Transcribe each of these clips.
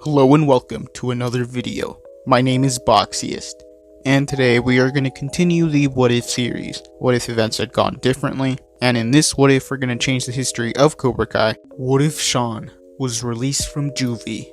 Hello and welcome to another video. My name is Boxiest, and today we are going to continue the What If series. What if events had gone differently? And in this What If, we're going to change the history of Cobra Kai. What if Shawn was released from Juvie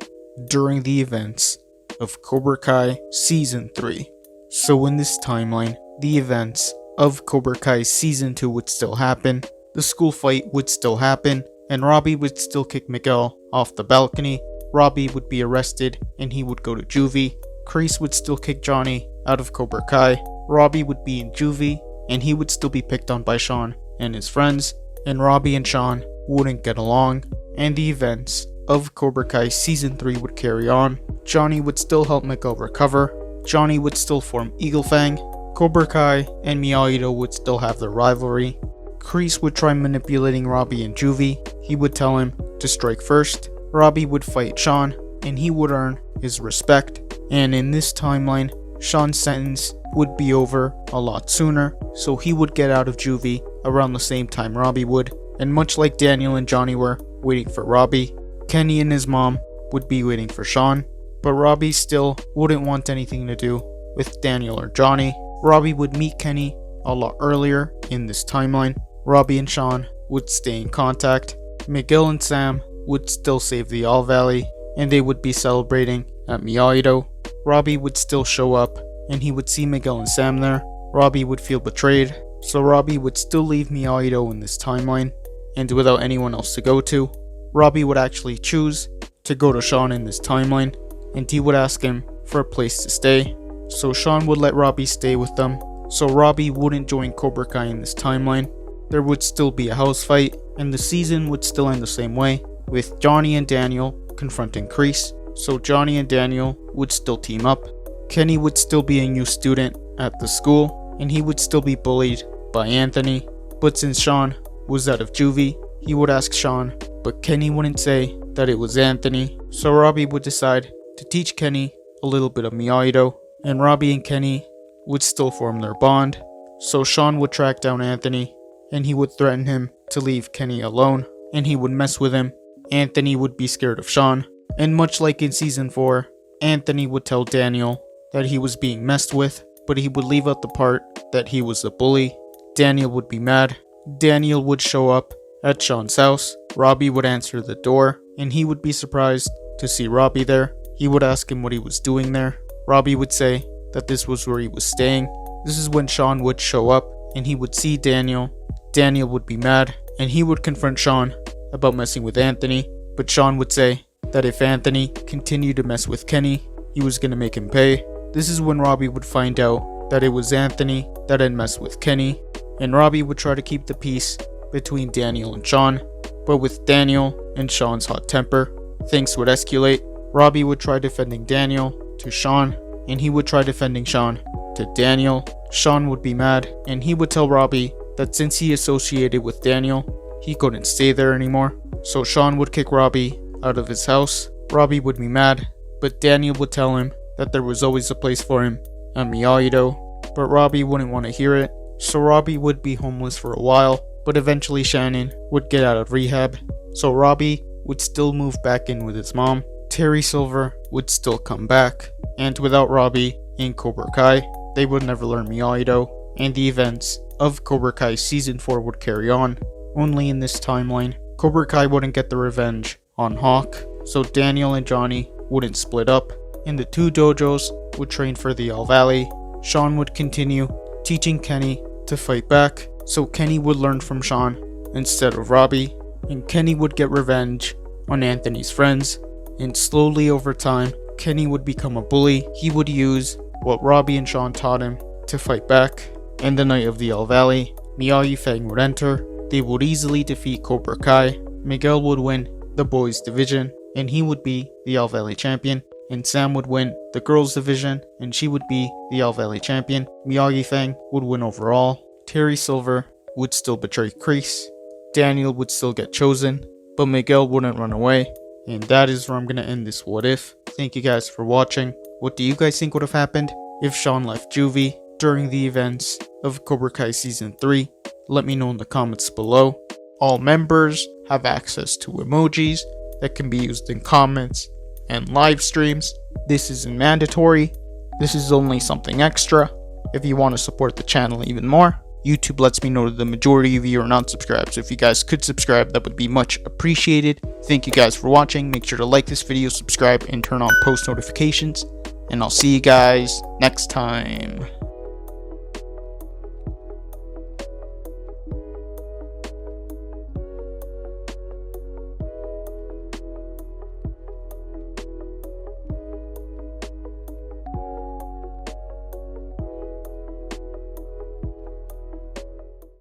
during the events of Cobra Kai Season 3? So in this timeline, the events of Cobra Kai Season 2 would still happen, the school fight would still happen, and Robbie would still kick Miguel off the balcony. Robbie would be arrested and he would go to Juvie. Kreese would still kick Johnny out of Cobra Kai. Robbie would be in Juvie and he would still be picked on by Shawn and his friends. And Robbie and Shawn wouldn't get along. And the events of Cobra Kai Season 3 would carry on. Johnny would still help Miguel recover. Johnny would still form Eagle Fang. Cobra Kai and Miyagi-Do would still have their rivalry. Kreese would try manipulating Robbie in Juvie. He would tell him to strike first. Robbie would fight Shawn, and he would earn his respect. And in this timeline, Shawn's sentence would be over a lot sooner, so he would get out of Juvie around the same time Robbie would. And much like Daniel and Johnny were waiting for Robbie, Kenny and his mom would be waiting for Shawn. But Robbie still wouldn't want anything to do with Daniel or Johnny. Robbie would meet Kenny a lot earlier in this timeline. Robbie and Shawn would stay in contact. Miguel and Sam would still save the All Valley, and they would be celebrating at Miyagi-Do. Robbie would still show up, and he would see Miguel and Sam there. Robbie would feel betrayed, so Robbie would still leave Miyagi-Do in this timeline, and without anyone else to go to. Robbie would actually choose to go to Shawn in this timeline, and he would ask him for a place to stay. So Shawn would let Robbie stay with them, so Robbie wouldn't join Cobra Kai in this timeline. There would still be a house fight, and the season would still end the same way, with Johnny and Daniel confronting Kreese, so Johnny and Daniel would still team up. Kenny would still be a new student at the school, and he would still be bullied by Anthony. But since Shawn was out of Juvie, he would ask Shawn, but Kenny wouldn't say that it was Anthony, so Robbie would decide to teach Kenny a little bit of Miyagi-Do, and Robbie and Kenny would still form their bond. So Shawn would track down Anthony, and he would threaten him to leave Kenny alone, and he would mess with him. Anthony would be scared of Shawn, and much like in Season 4, Anthony would tell Daniel that he was being messed with, but he would leave out the part that he was the bully. Daniel would be mad. Daniel would show up at Shawn's house. Robbie would answer the door, and he would be surprised to see Robbie there. He would ask him what he was doing there. Robbie would say that this was where he was staying. This is when Shawn would show up, and he would see Daniel. Daniel would be mad, and he would confront Shawn about messing with Anthony, but Shawn would say that if Anthony continued to mess with Kenny, he was going to make him pay. This is when Robbie would find out that it was Anthony that had messed with Kenny, and Robbie would try to keep the peace between Daniel and Shawn, but with Daniel and Shawn's hot temper, things would escalate. Robbie would try defending Daniel to Shawn, and he would try defending Shawn to Daniel. Shawn would be mad, and he would tell Robbie that since he associated with Daniel, he couldn't stay there anymore, so Shawn would kick Robbie out of his house. Robbie would be mad, but Daniel would tell him that there was always a place for him at Miyagi-Do, but Robbie wouldn't want to hear it, so Robbie would be homeless for a while, but eventually Shannon would get out of rehab, so Robbie would still move back in with his mom. Terry Silver would still come back, and without Robbie in Cobra Kai, they would never learn Miyagi-Do, and the events of Cobra Kai Season 4 would carry on. Only in this timeline, Cobra Kai wouldn't get the revenge on Hawk, so Daniel and Johnny wouldn't split up, and the two dojos would train for the All Valley. Shawn would continue teaching Kenny to fight back, so Kenny would learn from Shawn instead of Robbie, and Kenny would get revenge on Anthony's friends, and slowly over time, Kenny would become a bully. He would use what Robbie and Shawn taught him to fight back, and the night of the All Valley, Miyagi Fang would enter. They would easily defeat Cobra Kai. Miguel would win the boys division, and he would be the All Valley champion. And Sam would win the girls division, and she would be the All Valley champion. Miyagi Fang would win overall. Terry Silver would still betray Kreese. Daniel would still get chosen, but Miguel wouldn't run away. And that is where I'm going to end this What If. Thank you guys for watching. What do you guys think would have happened if Shawn left Juvie during the events of Cobra Kai Season 3? Let me know in the comments below. All members have access to emojis that can be used in comments and live streams. This isn't mandatory. This is only something extra if you want to support the channel even more. YouTube lets me know that the majority of you are not subscribed, so if you guys could subscribe, that would be much appreciated. Thank you guys for watching. Make sure to like this video, subscribe, and turn on post notifications. And I'll see you guys next time.